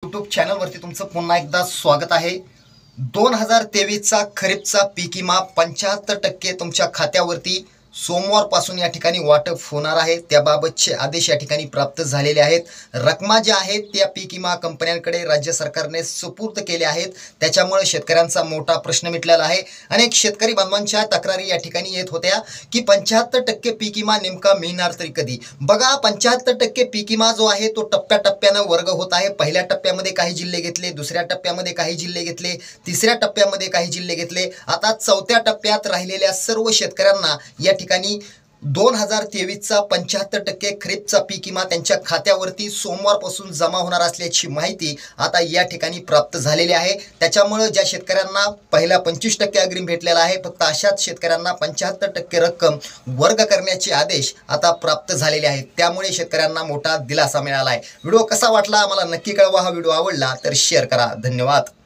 YouTube चॅनलवरती तुमचं पुन्हा एकदा स्वागत आहे। 2023चा खरीपचा पीक विमा 75% तुमच्या खात्यावरती सोमवारपासून या ठिकाणी वाटप होणार आहे। त्याबाबतचे आदेश या ठिकाणी प्राप्त झालेले आहेत। रकमा ज्या आहेत त्या पीक विमा कंपन्यांकडे राज्य सरकारने सुपूर्द केले आहेत। त्याच्यामुळे शेतकऱ्यांचा मोठा प्रश्न मिटलेला आहे। अनेक शेतकरी बांधवांच्या तक्रारी या ठिकाणी येत होत्या की 75% पीक विमा नेमका मिळणार तरी कधी। बघा 75% पीक विमा जो आहे तो टप्प्याटप्प्याने वर्ग होत आहे। पहिल्या टप्प्यामध्ये काही जिल्हे घेतले, दुसऱ्या टप्प्यामध्ये काही जिल्हे घेतले, तिसऱ्या टप्प्यामध्ये काही जिल्हे घेतले, आता चौथ्या टप्प्यात राहिलेल्या सर्व शेतकऱ्यांना या ठिकाणी 2023चा 75% खरीपचा पीक विमा त्यांच्या खात्यावरती सोमवारपासून जमा होणार असल्याची माहिती आता या ठिकाणी प्राप्त झालेली आहे। त्याच्यामुळे ज्या शेतकऱ्यांना पहिला 25% अग्रिम भेटलेला आहे, फक्त अशाच शेतकऱ्यांना 75% रक्कम वर्ग करण्याचे आदेश आता प्राप्त झालेले आहेत। त्यामुळे शेतकऱ्यांना मोठा दिलासा मिळाला आहे। व्हिडिओ कसा वाटला आम्हाला नक्की कळवा। हा व्हिडिओ आवडला तर शेअर करा। धन्यवाद।